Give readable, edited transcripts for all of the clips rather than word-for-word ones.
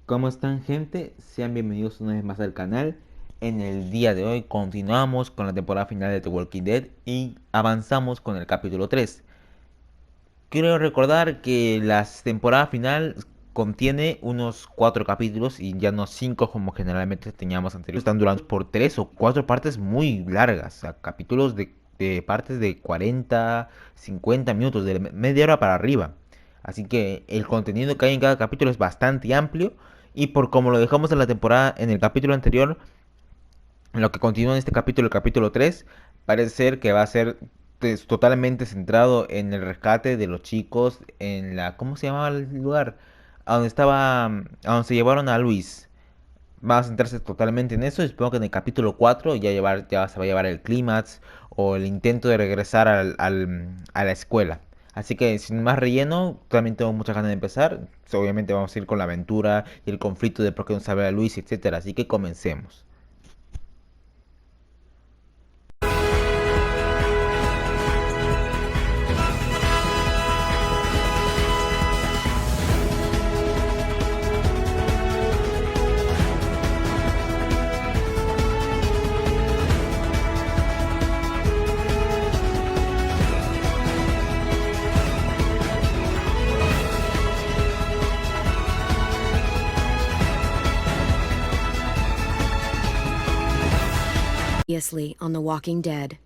¿Cómo están, gente? Sean bienvenidos una vez más al canal. En el día de hoy continuamos con la temporada final de The Walking Dead y avanzamos con el capítulo 3. Quiero recordar que la temporada final contiene unos 4 capítulos y ya no 5 como generalmente teníamos anteriormente. Están durando por 3 o 4 partes muy largas, o sea, capítulos de partes de 40, 50 minutos, de media hora para arriba. Así que el contenido que hay en cada capítulo es bastante amplio y por como lo dejamos en la temporada, en el capítulo anterior, en lo que continúa en este capítulo, el capítulo 3, parece ser que va a ser totalmente centrado en el rescate de los chicos en la... ¿Cómo se llamaba el lugar? A donde estaba... A donde se llevaron a Luis. Va a centrarse totalmente en eso y supongo que en el capítulo 4 ya se va a llevar el clímax o el intento de regresar a la escuela. Así que sin más relleno, también tengo muchas ganas de empezar. Obviamente vamos a ir con la aventura y el conflicto de por qué no sabe a Luis, etcétera. Así que comencemos. Previously on The Walking Dead.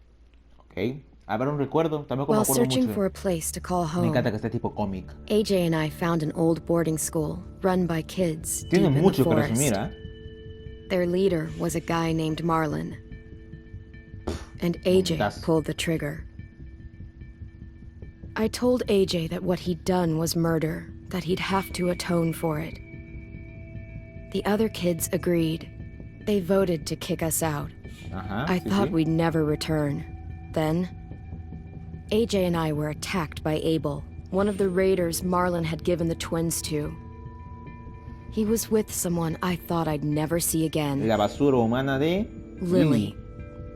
Ok. A ver, un recuerdo. Tampoco me While acuerdo searching mucho. for a place to call Me encanta home, que esté tipo cómic. AJ and I found an old boarding school run by kids Tiene deep in the mucho que forest. resumir, ¿eh? Their leader was a guy named Marlon, and AJ Momentazo. pulled the trigger. I told AJ that what he'd done was murder, that he'd have to atone for it. The other kids agreed. They voted to kick us out. Ajá. I Sí, thought sí. we'd never return. Then, AJ and I were attacked by Abel, one of the raiders Marlon had given the twins to. He was with someone I thought I'd never see again. La basura humana de Lily.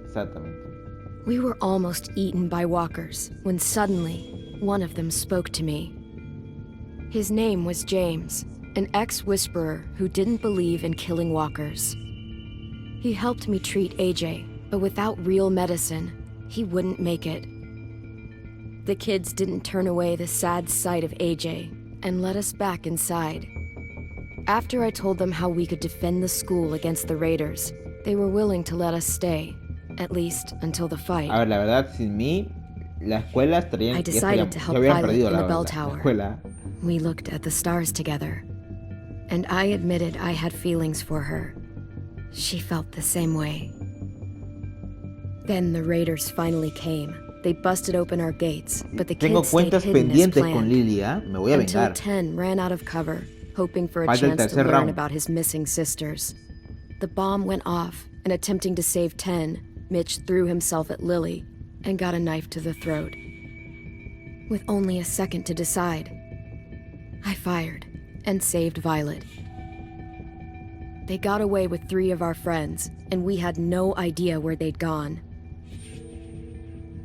Exactamente. We were almost eaten by walkers when suddenly one of them spoke to me. His name was James, an ex-whisperer who didn't believe in killing walkers. He helped me treat AJ, but without real medicine, he wouldn't make it. The kids didn't turn away the sad sight of AJ and let us back inside. After I told them how we could defend the school against the raiders, they were willing to let us stay, at least until the fight. A ver, la verdad, sin mí, la escuela estarían, I decided to ya help hubieran Violet perdido in the bell la tower. escuela. We looked at the stars together, and I admitted I had feelings for her. She felt the same way. Then the raiders finally came. They busted open our gates, but the Tengo kids stayed cuentas hidden as pendientes con planned. Lily, ¿eh? Me voy a Until vengar. 10 ran out of cover, hoping for a Falta el chance to tercer learn round. about his missing sisters. The bomb went off, and attempting to save 10, Mitch threw himself at Lily and got a knife to the throat. With only a second to decide, I fired and saved Violet. They got away with 3 of our friends, and we had no idea where they'd gone.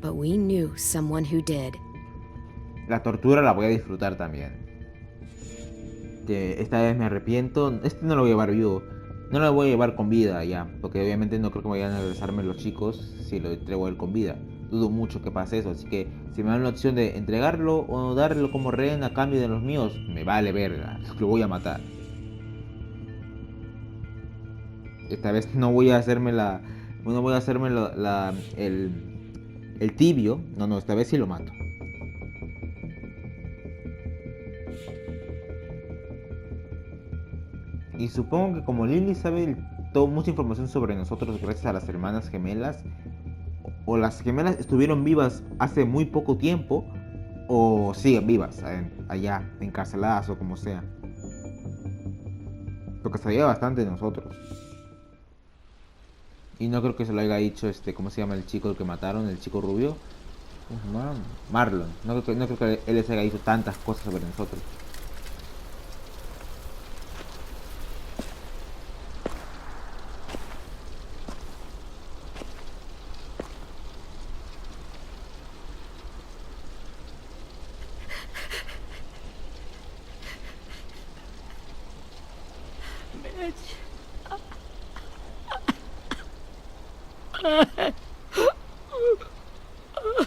But we knew someone who did. La tortura la voy a disfrutar también. Esta vez me arrepiento. Este no lo voy a llevar vivo. No lo voy a llevar con vida ya. Porque obviamente no creo que vayan a regresarme los chicos si lo entrego a él con vida. Dudo mucho que pase eso. Así que si me dan la opción de entregarlo o darlo como rehén a cambio de los míos, me vale verga. Lo voy a matar. Esta vez no voy a hacerme no voy a hacerme el tibio. No, esta vez sí lo mato. Y supongo que como Lily sabe mucha información sobre nosotros gracias a las hermanas gemelas, o las gemelas estuvieron vivas hace muy poco tiempo, o siguen vivas allá, encarceladas o como sea. Porque sabía bastante de nosotros. Y no creo que se lo haya dicho ¿cómo se llama el chico que mataron? El chico rubio. ¿Cómo se llama? Marlon. No creo que él les haya dicho tantas cosas sobre nosotros.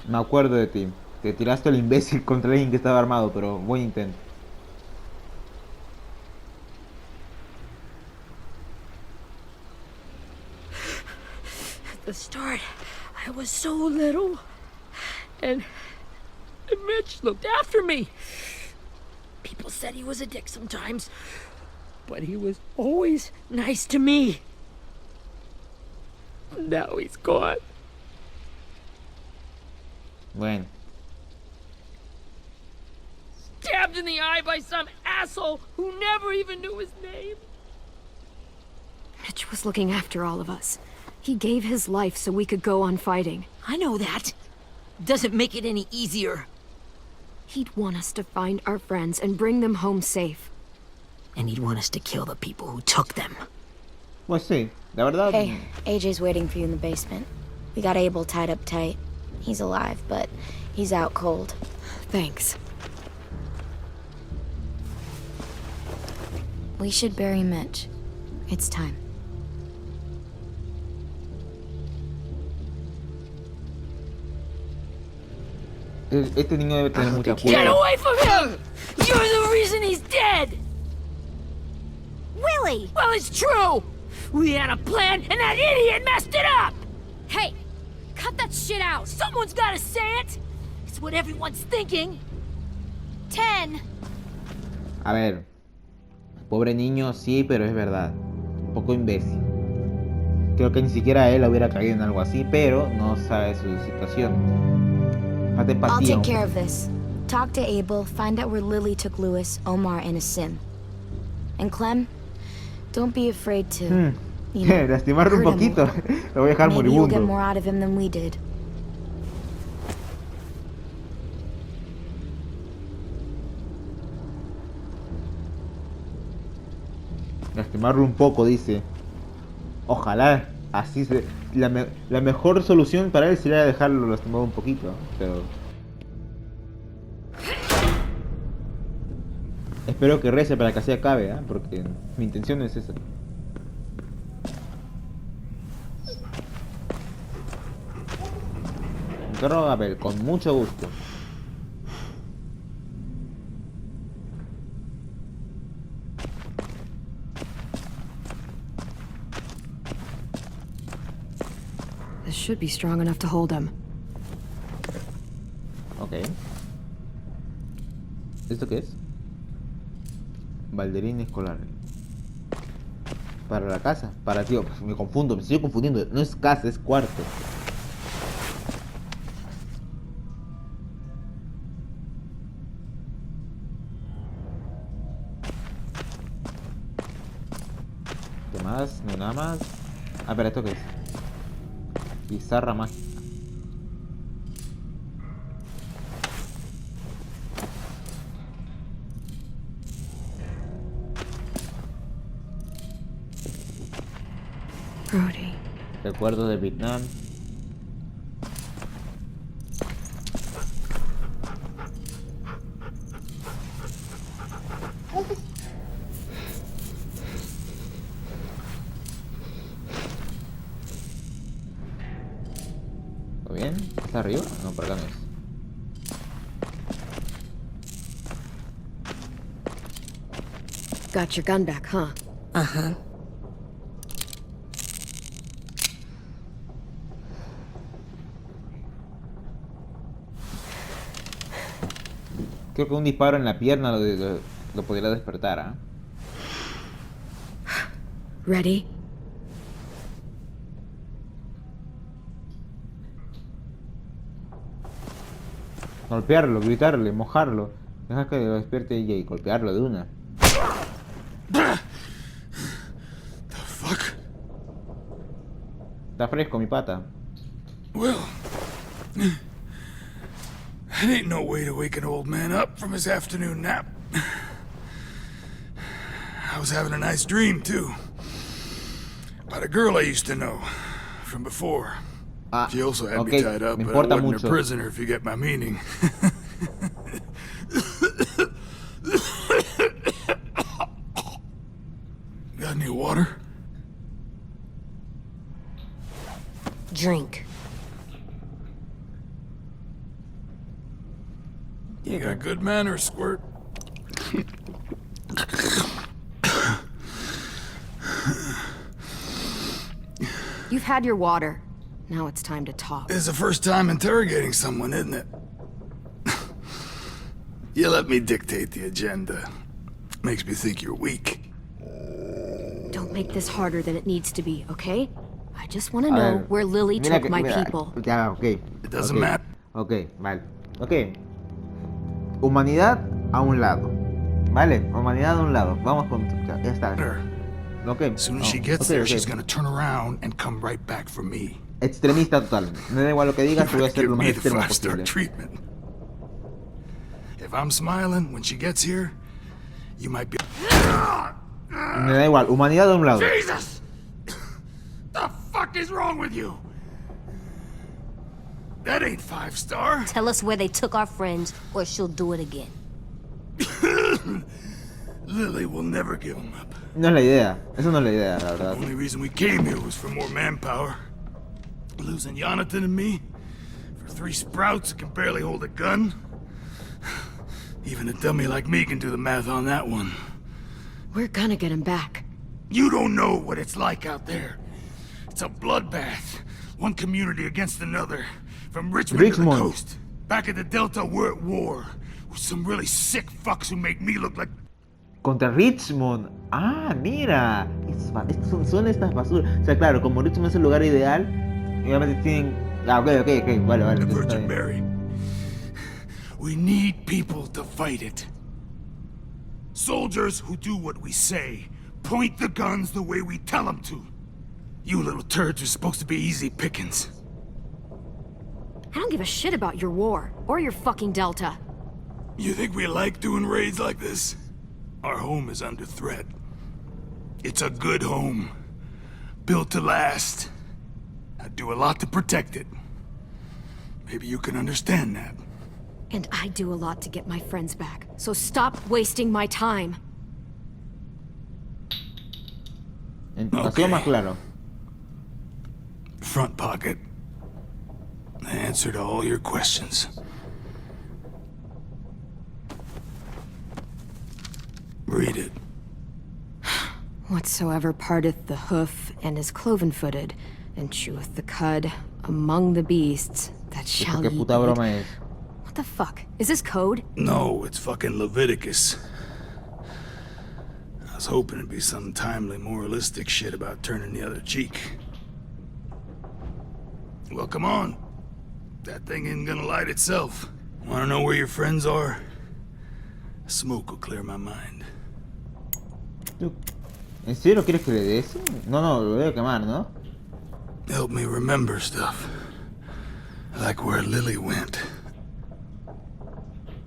Me acuerdo de ti. Te tiraste el imbécil contra alguien que estaba armado, pero buen intento. At the start, I was so little. And Mitch looked after me. People said he was a dick sometimes, but he was always nice to me. Now he's gone. Bueno. Stabbed in the eye by some asshole who never even knew his name. Mitch was looking after all of us. He gave his life so we could go on fighting. I know that. Doesn't make it any easier. He'd want us to find our friends and bring them home safe. And he'd want us to kill the people who took them. Pues sí, la verdad. Hey, AJ's waiting for you in the basement. We got Abel tied up tight. He's alive, but he's out cold. Thanks. We should bury Mitch. It's time. Este niño debe tener mucha Get culpa. away from him! You're the reason he's dead! Willie! Well, it's true! We had a plan, and that idiot messed it up! Hey! Cut that shit out! Someone's gotta say it! It's what everyone's thinking. 10! A ver. Pobre niño, sí, pero es verdad. Un poco imbécil. Creo que ni siquiera él hubiera caído en algo así, pero no sabe su situación. Falta I'll empatía. take care of this. Talk to Abel, find out where Lily took Lewis, Omar, and a sim. And Clem, don't be afraid to, you know, Lastimarlo un hurt him. poquito. Lo voy a dejar Maybe you'll get moribundo. more out of him than we did. Lastimarlo un poco, dice. Ojalá así se... La mejor solución para él sería dejarlo lastimado un poquito, ¿no? Pero... Espero que rece para que así acabe, ¿eh? Porque mi intención es esa. Encargo a ver, con mucho gusto. This should be strong enough to hold him. Ok. ¿Esto qué es? Balderín escolar. Para la casa. Para, tío, pues me confundo, me estoy confundiendo. No es casa, es cuarto. ¿Qué más? No hay nada más. Ah, pero ¿esto qué es? Pizarra mágica. Brody. Recuerdos de Vietnam. ¿Todo bien? ¿Está arriba? No, por acá no es. Got your gun back, huh? Uh-huh. Creo que un disparo en la pierna lo podría despertar, ¿ah? Ready? Golpearlo, gritarle, mojarlo. Deja que lo despierte ella y golpearlo de una. The fuck? Está fresco, mi pata. Well, that ain't no way to wake an old man up from his afternoon nap. I was having a nice dream, too. About a girl I used to know from before. Ah, She also had ok, me tied up, me but I importa wasn't mucho. her prisoner, if you get my meaning. Got any water? Drink. You got good manners, Squirt. You've had your water. Now it's time to talk. It's the first time interrogating someone, isn't it? You let me dictate the agenda. Makes me think you're weak. Don't make this harder than it needs to be, okay? I just want to know where Lily took my people. Ya, ok. It doesn't Ok. matter. Ok, vale. Ok. Humanidad a un lado. Vale, humanidad a un lado. Vamos con... Ya está. Ok. As soon as she gets Ok, there, ok. she's gonna turn around and come right back for me. Extremista total. Me da igual lo que digas, voy a hacer Give lo más me the extremo five-star posible. treatment. If I'm smiling when she gets here, you might be. Me da igual, humanidad a un lado. Jesus! The fuck is wrong with you? That ain't 5-star. Tell us where they took our friends, or she'll do it again. Lily will never give them up. No es la idea. Eso no es la idea, la The verdad. only reason we came here was for more manpower. Losing Jonathan and me for 3 sprouts that can barely hold a gun. Even a dummy like me can do the math on that one. We're gonna get him back. You don't know what it's like out there. It's a bloodbath. One community against another. From Richmond to the coast. Back at the Delta, we're at war. With some really sick fucks who make me look like... Contra Richmond. Ah, mira. Son estas basuras. O sea, claro, como Richmond es el lugar ideal, obviamente tienen... Ah, ok, vale, the entonces está Virgin bien. Mary. We need people to fight it. Soldiers who do what we say. Point the guns the way we tell them to. You little turds are supposed to be easy pickings. I don't give a shit about your war, or your fucking Delta. You think we like doing raids like this? Our home is under threat. It's a good home. Built to last. I'd do a lot to protect it. Maybe you can understand that. And I do a lot to get my friends back, so stop wasting my time. Ha sido más claro. Front pocket. The answer to all your questions. Read it. Whatsoever parteth the hoof and is cloven-footed, and cheweth the cud among the beasts, that shall ¿Qué ye puta eat. broma es? What the fuck? Is this code? No, it's fucking Leviticus. I was hoping it'd be some timely moralistic shit about turning the other cheek. Well, come on. That thing isn't gonna light itself. Wanna know where your friends are? Smoke will clear my mind. ¿En serio quieres que le dé eso? No, lo voy a quemar, ¿no? Help me remember stuff. Like where Lily went.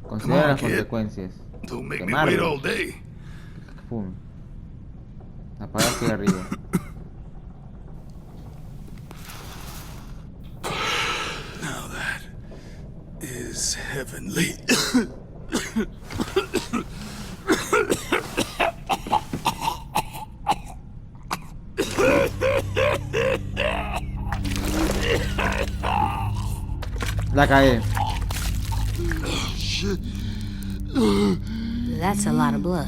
Considera las kid. consecuencias. Don't make me Quemarlo. wait all day. Pum. Apagar el cigarrillo. Now that is heavenly. La cagué. Shit. That's a lot of blood.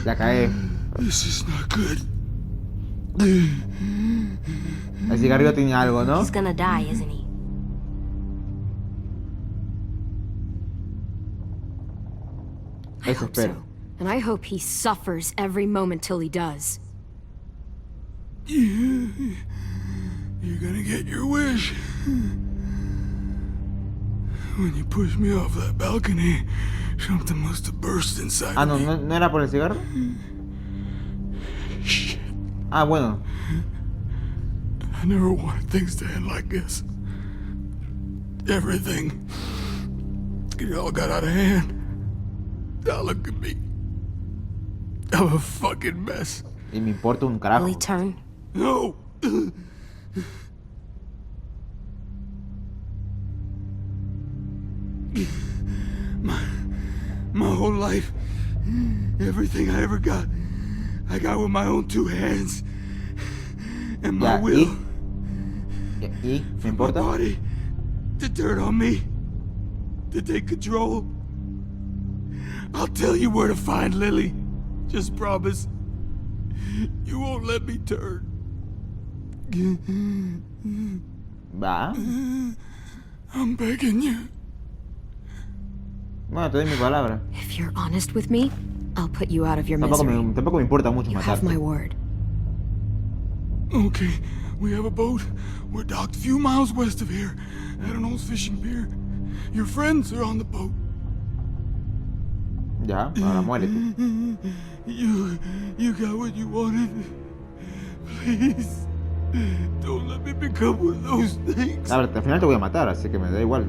La cagué. This is not good. El cigarrillo tiene algo, ¿no? He's gonna die, isn't he? I Eso hope espero. so. And I hope he suffers every moment till he does. You're gonna get your wish. When you pushed me off that balcony, something must have burst inside Ah, of me. no era por el cigarro. Shit. Ah, bueno. I never wanted things to end like this. Everything. It all got out of hand. Now look at me. I'm a fucking mess. Y me importa un Will carajo. he turn? No. My whole life Everything I ever got, I got with my own 2 hands. And my Ya, will. ¿Me For my importa? body to turn on me. To take control. I'll tell you where to find Lily. Just promise. You won't let me turn. Va. I'm begging you. Bueno, te doy mi palabra. If you're honest with me, I'll put you out of your misery. Tampoco me importa mucho You have my matarte. word. Okay, we have a boat. We're docked a few miles west of here at an old fishing pier. Your friends are on the boat. Ya, ahora muere tú. You got what you wanted. Please, don't let me become one of those things. A ver, al final te voy a matar, así que me da igual.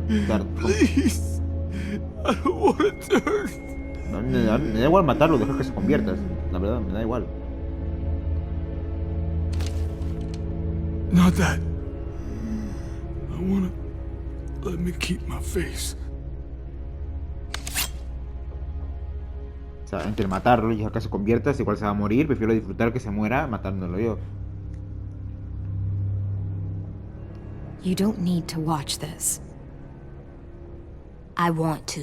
Please, I don't want to turn. Me da igual matarlo, dejar que se conviertas. La verdad, me da igual. Not that. I wanna let me keep my face. O sea, entre matarlo y dejar que se convierta, si igual se va a morir, prefiero disfrutar que se muera matándolo yo. You don't need to watch this. I want to.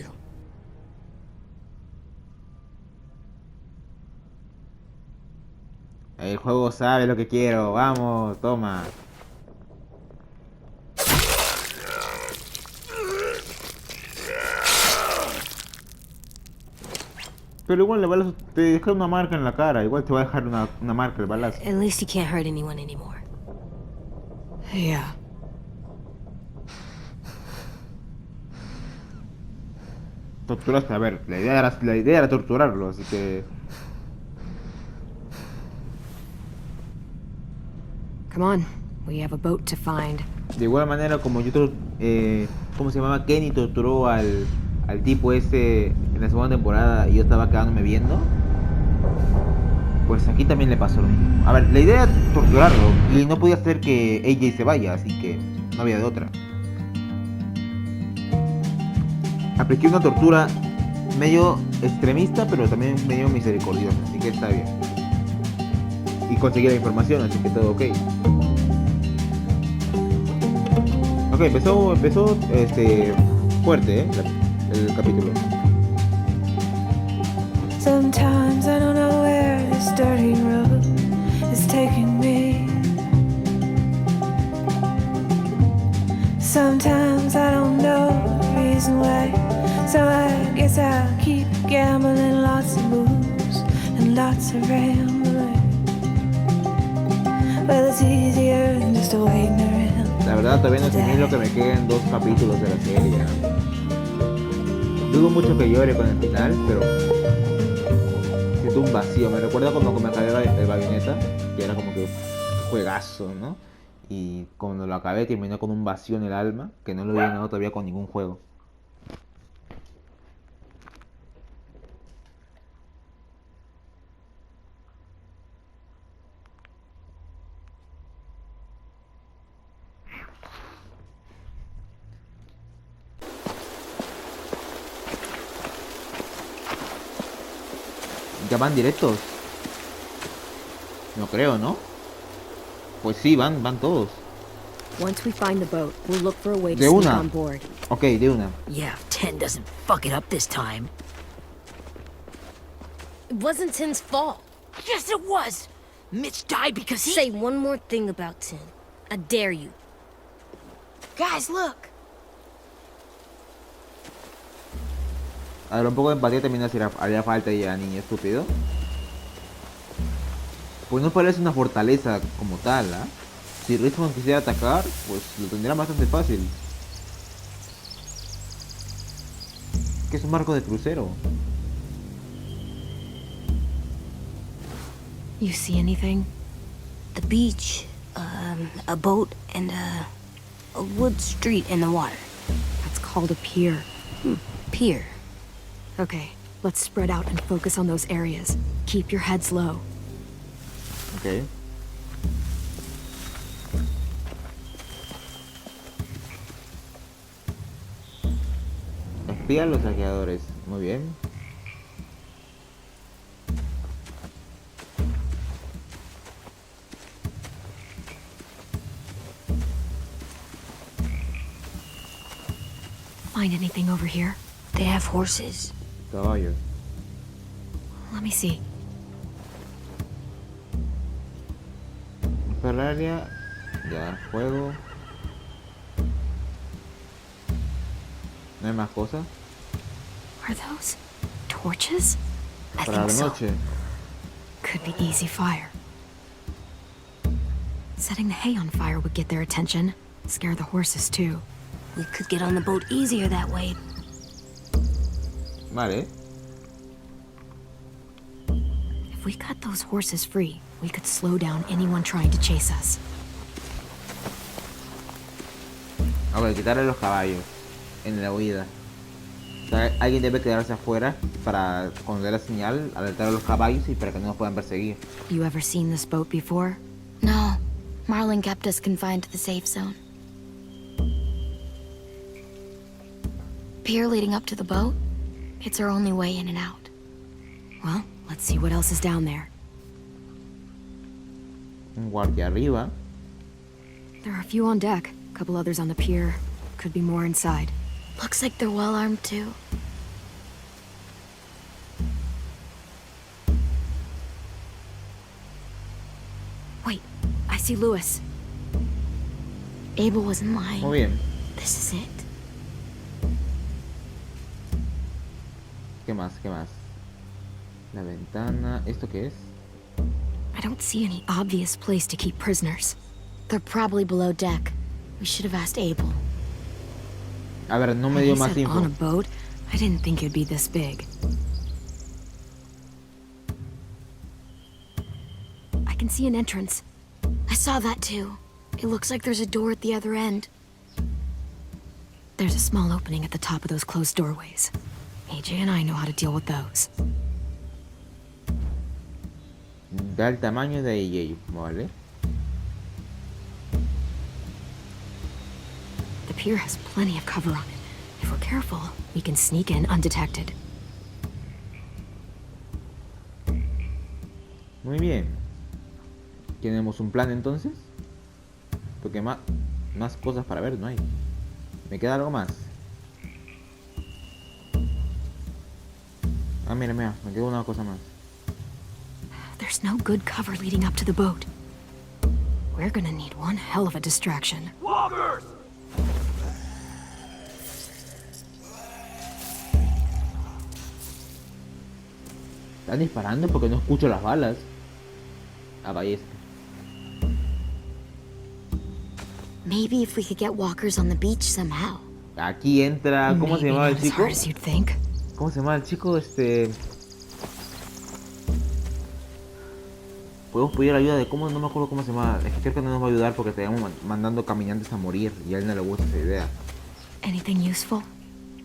El juego sabe lo que quiero, vamos, toma. Pero igual el balazo te deja una marca en la cara, igual te va a dejar una marca el balazo. At least he can't hurt anyone anymore. Yeah. Torturaste, a ver, la idea era torturarlo, así que... Come on. We have a boat to find. De igual manera como ¿cómo se llamaba? Kenny torturó al tipo ese en la segunda temporada y yo estaba quedándome viendo. Pues aquí también le pasó lo mismo. A ver, la idea era torturarlo y no podía hacer que AJ se vaya, así que no había de otra. Apliqué una tortura medio extremista, pero también medio misericordiosa, así que está bien. Y conseguí la información, así que todo ok. Ok, empezó fuerte, el capítulo. Sometimes I don't know where this dirty road is taking me. Sometimes I don't know the reason why. So I guess I'll keep gambling, lots of moves and lots of rambling. Well, it's easier than just waiting around. La verdad todavía no sé ni lo que me quedan 2 capítulos de la serie. Dudo mucho que llore con el final, pero siento un vacío. Me recuerda cuando me acabé el Bayonetta, que era como que juegazo, ¿no? Y cuando lo acabé terminó con un vacío en el alma que no lo he llenado todavía con ningún juego. ¿Ya van directos? No creo, ¿no? Pues sí, van todos. Once we find the boat, we'll look for a way to De sneak una. on board. Ok, de una. Yeah, if 10 doesn't fuck it up this time. It wasn't Tin's fault. Yes, it was! Mitch died because he... Say one more thing about Tin. I dare you. Guys, look! A ver, un poco de empatía también haría falta ya, niño estúpido. Pues no parece una fortaleza como tal, ¿ah? Si Richmond quisiera atacar, pues lo tendría bastante fácil. Que es un barco de crucero. You see anything? The beach, a boat, and a wood street in the water. That's called a pier. Pier. Okay, let's spread out and focus on those areas. Keep your heads low. Ok. Espía a los saqueadores. Muy bien. find anything over here? They have horses. Caballo. Let me see. Ferraria. Ya, juego. ¿No hay más cosas? Are those torches? I Para la think so. noche. Could be easy fire. Setting the hay on fire would get their attention. Scare the horses too. We could get on the boat easier that way. Vale. If we cut those horses free, we could slow down anyone trying to chase us. Ok, quitarle los caballos en la huida. O sea, alguien debe quedarse afuera para cuando dé la señal, alertar a los caballos y para que no nos puedan perseguir. You ever seen this boat before? No. Marlin kept us confined to the safe zone. Pier leading up to the boat? It's our only way in and out. Well, let's see what else is down there. Un guardia arriba. There are a few on deck, a couple others on the pier. Could be more inside. Looks like they're well armed too. Wait, I see Lewis. Abel wasn't lying. Muy bien. This is it. ¿Qué más? ¿Qué más? La ventana. ¿Esto qué es? I don't see any obvious place to keep prisoners. They're probably below deck. We should have asked Abel. A ver, no me When dio he más said on a info. boat, I didn't think it'd be this big. I can see an entrance. I saw that too. It looks like there's a door at the other end. There's a small opening at the top of those closed doorways. AJ and I know how to deal with those. Da el tamaño de AJ, ¿vale? The pier has plenty of cover on it. If we're careful, we can sneak in undetected. Muy bien. ¿Tenemos un plan entonces? Porque más cosas para ver no hay. ¿Me queda algo más? Ah, mira, mira, me queda una cosa más. There's no good cover leading up to the boat. We're gonna need one hell of a distraction. Walkers! Están disparando porque no escucho las balas. Ah, ballesta. Maybe if we could get walkers on the beach somehow. Aquí entra. ¿Cómo se Maybe llamaba el not as chico? hard as you'd think. ¿Cómo se llamaba el chico? Podemos pedir ayuda de cómo, no me acuerdo cómo se llama. Es que creo que no nos va a ayudar porque te estamos mandando caminantes a morir y a él no le gusta esa idea. Anything useful?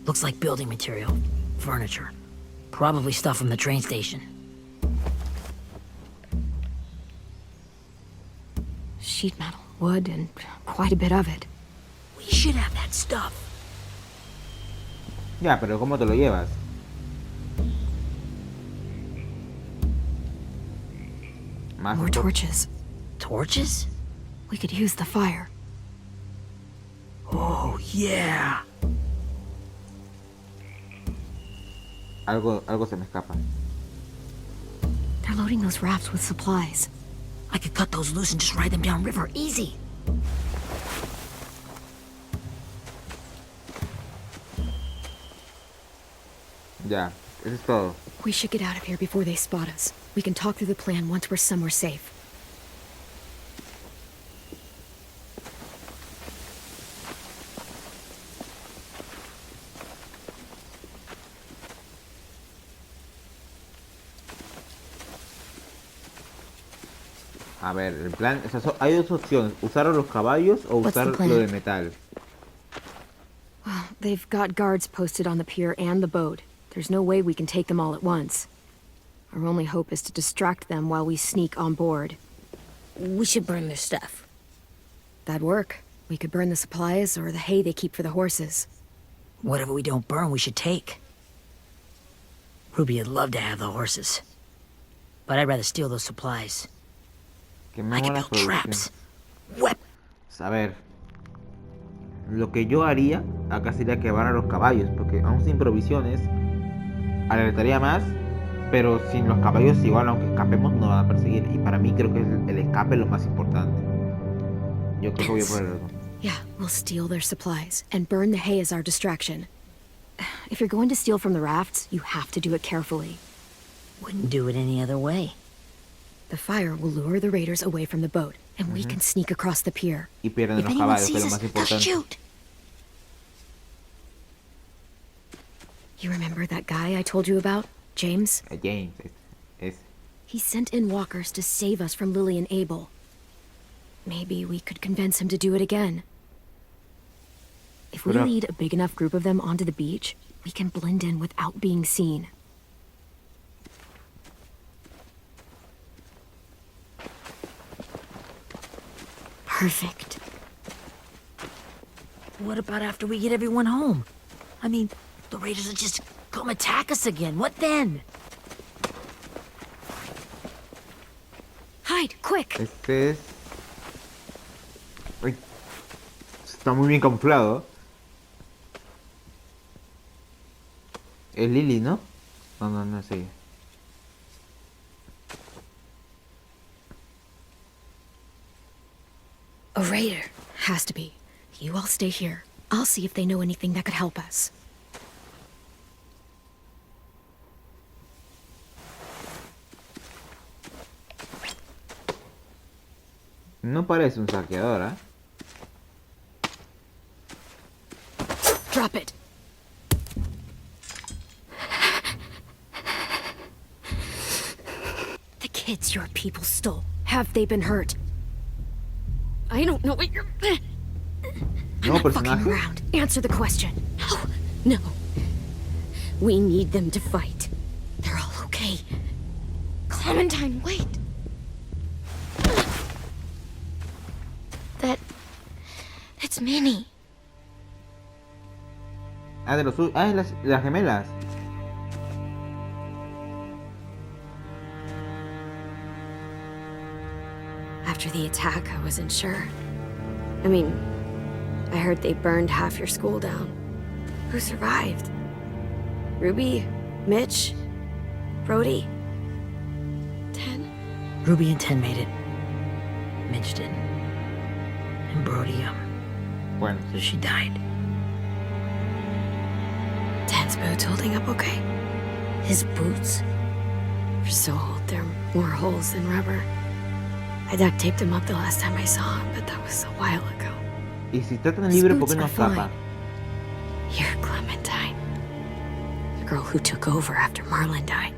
Looks like building material. Furniture. Probably stuff from the train station. Sheet metal, wood, and quite a bit of it. We should have that stuff. Ya, pero ¿cómo te lo llevas? Más More torches. Torches? We could use the fire. Oh, yeah. Algo se me escapa. They're loading those rafts with supplies. I could cut those loose and just ride them downriver. Easy. Ya, eso es todo. We should get out of here before they spot us. We can talk through the plan once we're somewhere safe. A ver, el plan, o sea, hay dos opciones, usar a los caballos o What's the usar plan? lo de metal. Well, they've got guards posted on the pier and the boat. There's no way we can take them all at once. Our only hope is to distract them while we sneak on board. We should burn their stuff. That'd work. We could burn the supplies or the hay they keep for the horses. Whatever we don't burn, we should take. Ruby would love to have the horses. But I'd rather steal those supplies. I Quememos could las build traps. producciones. A ver. Lo que yo haría acá sería quemar a los caballos, porque aún sin provisiones alertaría más, pero sin los caballos igual, aunque escapemos, no van a perseguir. Y para mí creo que el escape es lo más importante. Yo creo que voy a por el otro. Yeah, we'll steal their supplies and burn the hay as our distraction. If you're going to steal from the rafts, you have to do it carefully. Wouldn't do it any other way. The fire will lure the raiders away from the boat, and we can sneak across the pier. Y pierden If los anyone caballos, que es sees lo us, más they'll importante. shoot. You remember that guy I told you about? James? James, es. He sent in walkers to save us from Lily and Abel. Maybe we could convince him to do it again. If we lead a big enough group of them onto the beach, we can blend in without being seen. Perfect. What about after we get everyone home? I mean, the raiders will just come attack us again. What then? Hide, quick! Este es... Ay, está muy bien camuflado. Es Lily, ¿no? No es ella. A raider. Has to be. You all stay here. I'll see if they know anything that could help us. No parece un saqueador, ¿eh? Drop it. The kids your people stole. Have they been hurt? I don't know what you're... I'm not fucking personaje. around. Answer the question. No. No. We need them to fight. They're all okay. Clementine, wait. That's Minnie. Ah, es las gemelas. After the attack, I wasn't sure. I mean, I heard they burned half your school down. Who survived? Ruby? Mitch? Brody? 10? Ruby and 10 made it. Mitch didn't. And Brody, Bueno, so she died. 10's boots holding up okay? His boots? They're so old, there are more holes than rubber. I duct taped him up the last time I saw him, but that was a while ago. y si está tan libre, ¿por qué no Boots are escapa? Here, Clementine. The girl who took over after Marlon died.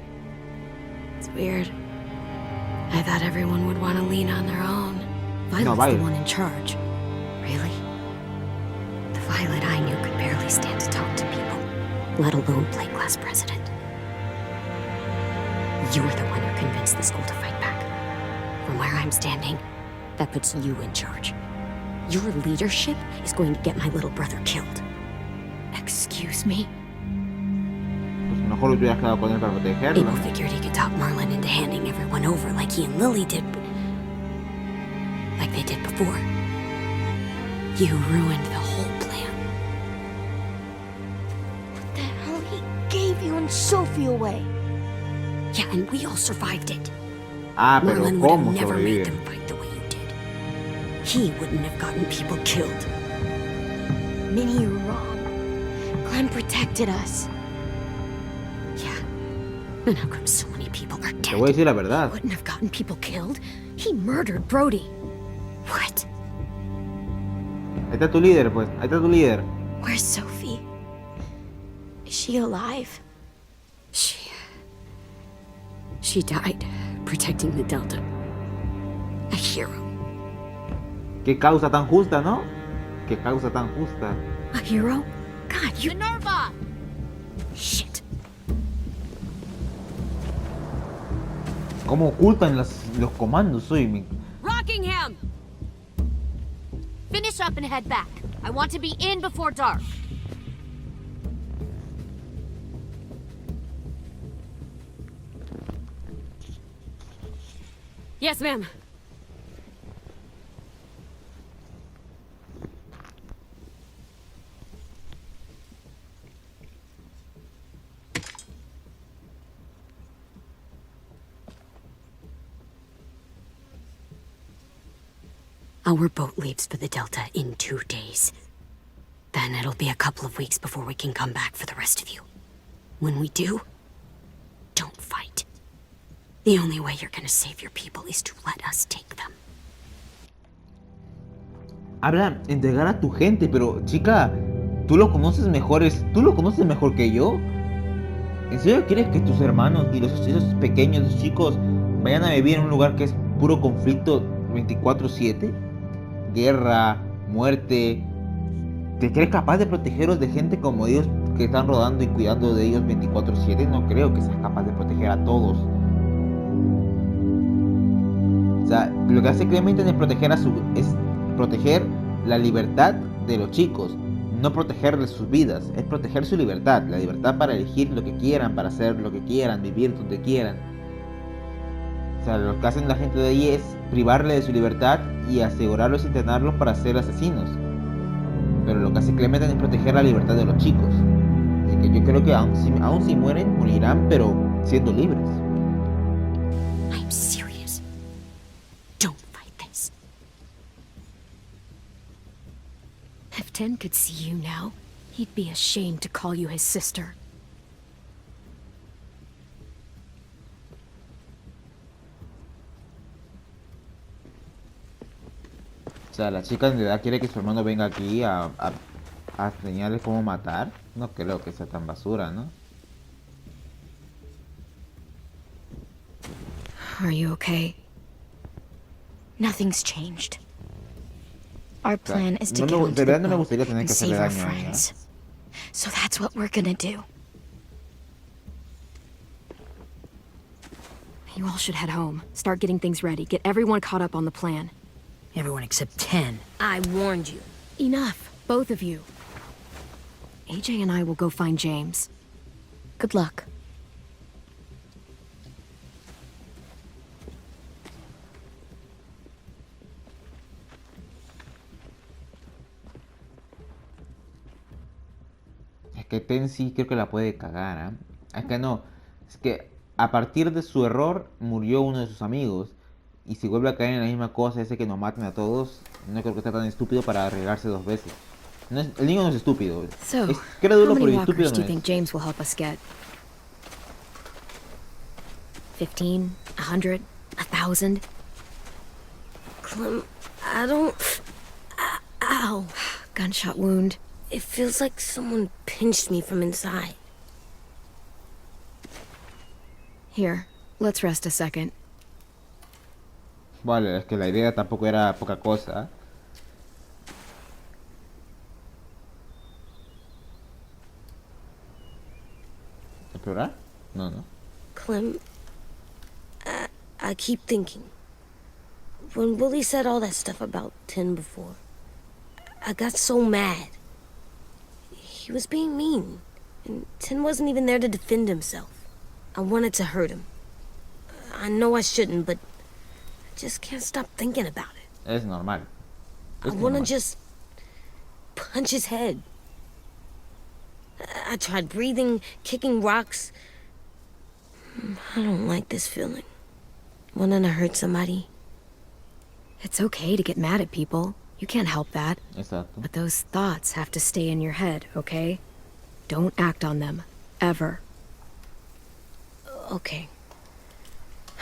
It's weird. I thought everyone would want to lean on their own. Violet's Violet. the one in charge. Really? The Violet I knew could barely stand to talk to people, let alone play class president. You're the one who convinced the school to fight back. From where I'm standing, that puts you in charge. Your leadership is going to get my little brother killed. Excuse me? Pues mejor hubieras quedado con él para protegerlo. Abel figured he could talk Marlon into handing everyone over like he and Lily did, but... like they did before. You ruined the whole plan. What the hell? He gave you and Sophie away. Yeah, and we all survived it. Ah, pero Marlon would ¿cómo have never made sobrevive? them fight the way you did. He wouldn't have gotten people killed. Minnie, you're wrong. Clem protected us. Yeah. And how come so many people are Te voy a dead? decir la He verdad. wouldn't have gotten people killed. He murdered Brody. What? Ahí está tu líder, pues. Ahí está tu líder. Where's Sophie? Is she alive? She died protecting the Delta. A hero. Qué causa tan justa, ¿no? Qué causa tan justa. A hero? God, you... Minerva! Shit. ¿Cómo ocultan los comandos hoy? Rockingham! Finish up and head back. I want to be in before dark. Yes, ma'am. Our boat leaves for the Delta in 2 days. Then it'll be a couple of weeks before we can come back for the rest of you. When we do, don't fight. The only way you're gonna save your people is to let us take them. Habla, entregar a tu gente, pero chica, tú lo conoces mejor que yo. ¿En serio quieres que tus hermanos y esos pequeños, esos chicos, vayan a vivir en un lugar que es puro conflicto 24/7? Guerra, muerte. ¿Te crees capaz de protegerlos de gente como ellos que están rodando y cuidando de ellos 24/7? No creo que seas capaz de proteger a todos. O sea, lo que hace Clemente es proteger la libertad de los chicos, no protegerles sus vidas, es proteger su libertad, la libertad para elegir lo que quieran, para hacer lo que quieran, vivir donde quieran. O sea, lo que hacen la gente de ahí es privarle de su libertad y asegurarlos y entrenarlos para ser asesinos. Pero lo que hace Clemente es proteger la libertad de los chicos. Así que yo creo que aun si mueren, morirán, pero siendo libres. I'm serious. Don't fight this. If Ten could see you now, he'd be ashamed to call you his sister. O sea, la chica en realidad quiere que su hermano venga aquí a enseñarle cómo matar. No creo que sea tan basura, ¿no? Are you okay? Nothing's changed. Our O sea, plan is to no get me, onto de the verdad no me boat gustaría tener and que save hacerle our daño a ella. friends. So that's what we're gonna do. You all should head home. Start getting things ready. Get everyone caught up on the plan. Everyone except 10. I warned you. Enough, both of you. AJ and I will go find James. Good luck. Es que Ten sí creo que la puede cagar, ¿eh? Es que no. Es que a partir de su error murió uno de sus amigos. Y si vuelve a caer en la misma cosa, ese que nos maten a todos, no creo que sea tan estúpido para arriesgarse 2 veces. El niño no es estúpido. So, Es crédulo, how pero many estúpido walkers do no you think es. James will help us get? 15? 100? 1,000? Clem, I don't... Ow. Gunshot wound. It feels like someone pinched me from inside. Here, let's rest a second. Vale, es que la idea tampoco era poca cosa. ¿Explorar? No, no. Clem, I keep thinking. When Willie said all that stuff about 10 before, I got so mad. He was being mean, and 10 wasn't even there to defend himself. I wanted to hurt him. I know I shouldn't, but I just can't stop thinking about it. Es normal. I want to just punch his head. I tried breathing, kicking rocks. I don't like this feeling. Wanting to hurt somebody. It's okay to get mad at people. You can't help that. Exacto. But those thoughts have to stay in your head, okay? Don't act on them. Ever. Okay.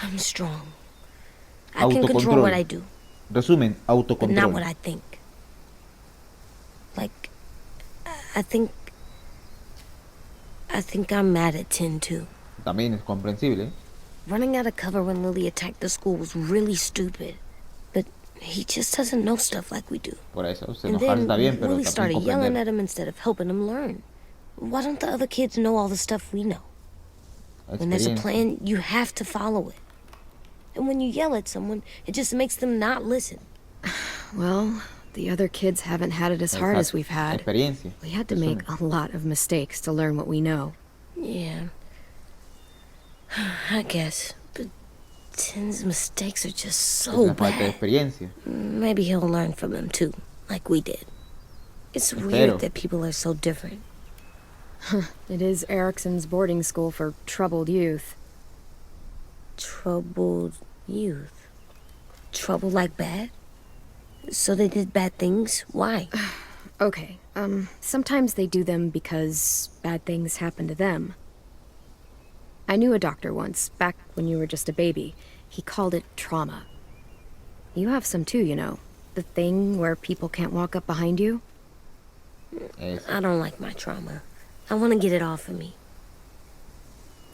I'm strong. I can control what I do, Resumen, but autocontrol. not what I think. Like, I think I'm mad at 10 too. También es comprensible. Running out of cover when Lily attacked the school was really stupid. But he just doesn't know stuff like we do. Por eso, se And enojar then está bien, pero Lily también started yelling comprender. at him instead of helping him learn. Why don't the other kids know all the stuff we know? When there's a Experiencia. plan, you have to follow it. And when you yell at someone, it just makes them not listen. Well, the other kids haven't had it as hard as Exacto. we've had. Experiencia. We had to make a lot of mistakes to learn what we know. Yeah. I guess. But 10's mistakes are just Es so una falta de bad. experiencia. Maybe he'll learn from them too, like we did. It's Espero. weird that people are so different. It is Erickson's boarding school for troubled youth. Troubled youth. Trouble like bad? So they did bad things? Why? Okay, sometimes they do them because bad things happen to them. I knew a doctor once, back when you were just a baby. He called it trauma. You have some too, you know. The thing where people can't walk up behind you. I don't like my trauma. I want to get it off of me.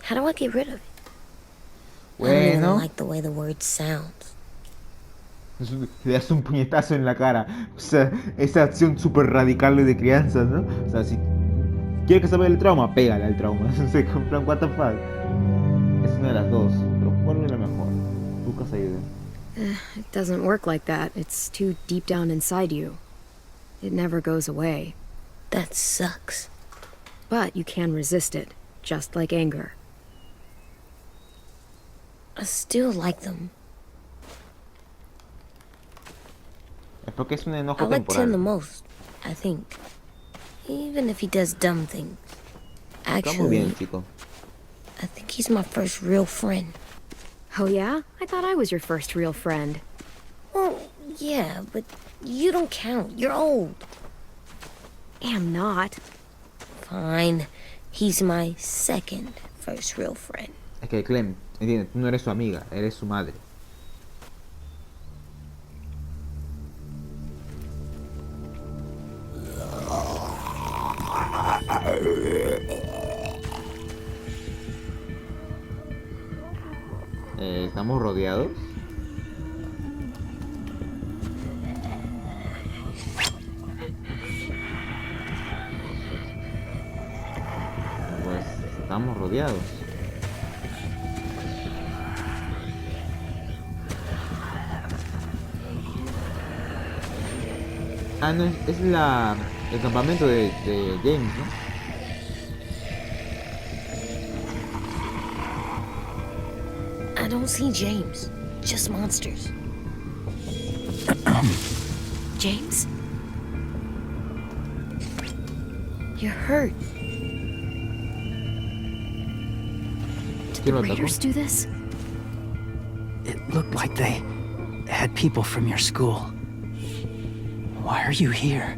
How do I get rid of it? I don't even Bueno, like the way the word sounds. le das un puñetazo en la cara. O sea, esa acción súper radical de crianza, ¿no? O sea, si quieres que se vaya el trauma, pégale al trauma. O sea, en plan, what the fuck. Es una de las dos, pero ¿cuál es la mejor? Buscas ayuda. It doesn't work like that. It's too deep down inside you. It never goes away. That sucks. But you can resist it, just like anger. I still like them. Es porque es un enojo I like Tim the temporal. most, I think. Even if he does dumb things. Está muy bien, Actually, chico. I think he's my first real friend. Oh yeah? I thought I was your first real friend. Well, yeah, but you don't count. You're old. Am not. Fine. He's my second first real friend. Es que Clem, entiende, tú no eres su amiga, eres su madre. Estamos rodeados. Pues estamos rodeados. Ah, no, es el campamento de James, ¿no? I don't see James. Just monsters. James? You're hurt. Did the ¿Quién lo atacó? Raiders do this? It looked like they had people from your school. Why are you here?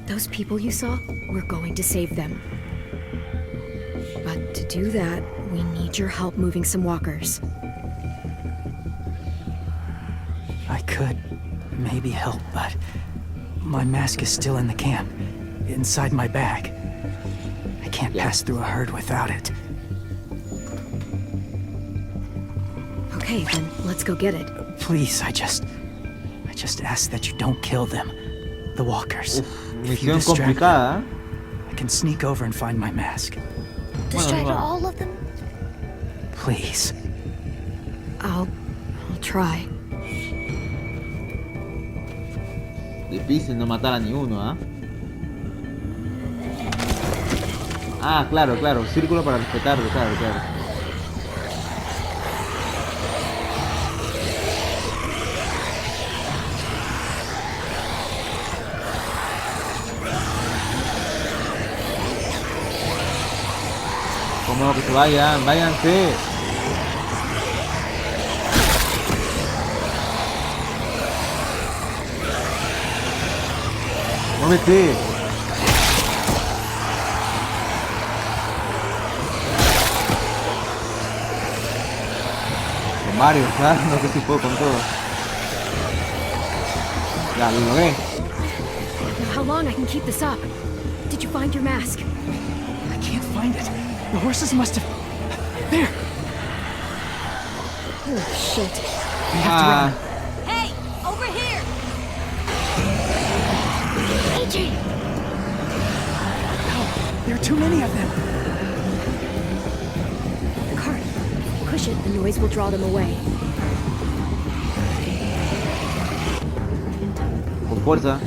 Those people you saw, we're going to save them. But to do that, we need your help moving some walkers. I could maybe help, but my mask is still in the camp, inside my bag. I can't pass through a herd without it. Okay, then let's go get it. Please, I just ask that you don't kill them. The walkers. If you Misión distract them, complicada, ¿eh? I can sneak over and find my mask. Distract no. all of them? Please. I'll try. Difícil no matar a ni uno, ¿ah? Ah, claro, claro. Círculo para respetarlo, claro, claro. Como que se vayan, váyanse. Muévete. Con varios, ¿sabes? No sé si puedo con todos. Ya, lo logré. How long I can keep this up? Did you find your mask? I can't find it. The horses must have... There! Oh, shit. We have to run. Hey! Over here! AJ! There are too many of them. The cart. Push it, the noise will draw them away. Con fuerza.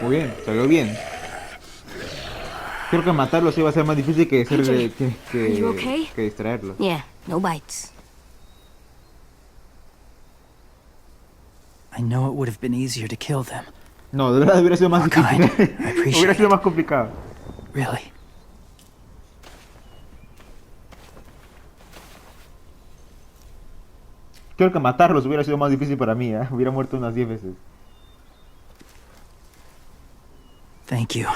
Muy bien, salió bien. Creo que matarlos iba a ser más difícil que, Are you okay? que distraerlos. Yeah, no bites. I know it would have been easier to kill them. No, de verdad hubiera sido más Oh, difícil. kind. I appreciate Hubiera sido it. más complicado. Really. Creo que matarlos hubiera sido más difícil para mí, ¿eh? Hubiera muerto unas 10 veces. Thank you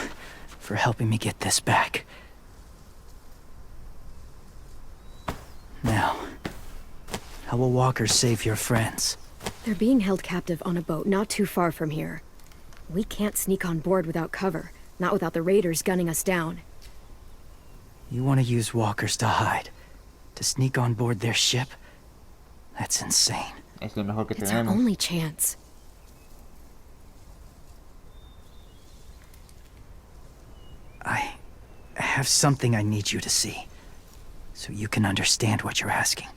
for helping me get this back. Now, how will walkers save your friends? They're being held captive on a boat not too far from here. We can't sneak on board without cover, not without the raiders gunning us down. You want to use walkers to hide? To sneak on board their ship? That's insane. Es lo mejor que It's our tenemos. only chance. I have something I need you to see, so you can understand what you're asking.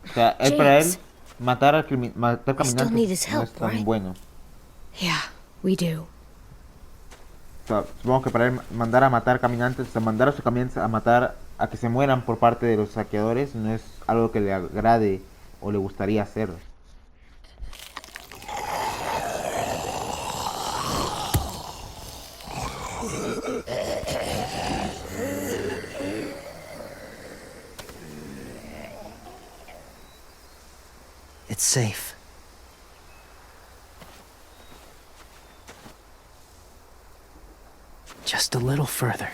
O sea, es para él James. matar still caminantes need his no es help, tan right? bueno. Yeah, we do. O sea, supongo que para él mandar a matar caminantes, o sea, mandar a sus caminantes a matar, a que se mueran por parte de los saqueadores, no es algo que le agrade o le gustaría hacer. It's safe. Just a little further.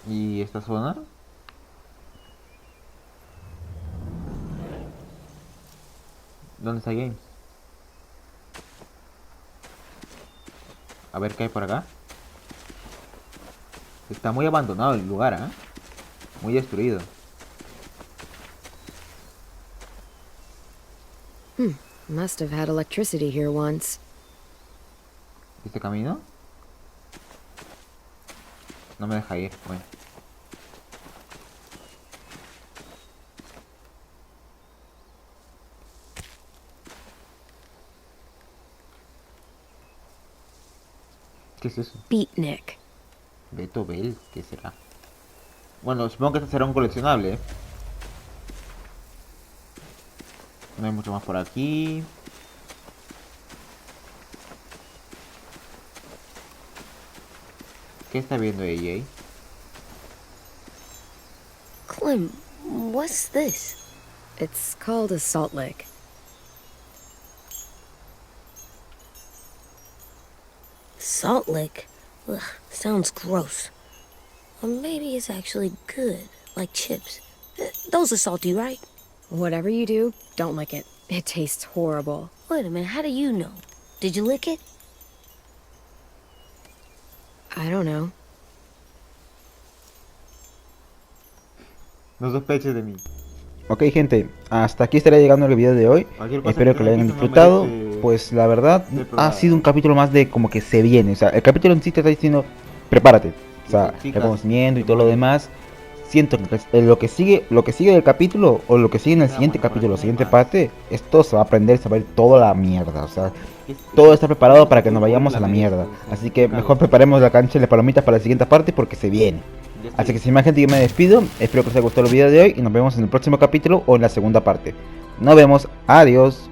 ¿Y esta zona? ¿Dónde está James? A ver qué hay por acá. Está muy abandonado el lugar, ¿eh? Muy destruido. Must have had electricity here once. ¿Este camino? No me deja ir, bueno. ¿Qué es eso? Beatnik. Beto Bell, ¿qué será? Bueno, supongo que este será un coleccionable, ¿eh? No hay mucho más por aquí. ¿Qué está viendo ella? Clem, what's this? It's called a salt lick. Salt lick? Ugh, sounds gross. Or maybe it's actually good, like chips. Those are salty, right? Whatever you do, don't lick it. It tastes horrible. Wait a minute, how do you know? Did you lick it? I don't know. No sospeches de mí. Ok, gente, hasta aquí estará llegando el video de hoy. Cualquier cosa Espero que que lo tenga hayan aquí no disfrutado. merece Pues la verdad ser ha probado. sido un capítulo más de como que se viene. O sea, el capítulo en sí te está diciendo, prepárate. O sea, Sí, el conocimiento y todo lo demás. Siento que lo que sigue del capítulo o lo que sigue en el siguiente capítulo, la siguiente parte, esto se va a aprender, se va a ir toda la mierda. O sea, todo está preparado para que nos vayamos a la mierda. Así que mejor preparemos la cancha de las palomitas para la siguiente parte porque se viene. Así que sin más gente, yo me despido. Espero que os haya gustado el video de hoy y nos vemos en el próximo capítulo o en la segunda parte. Nos vemos, adiós.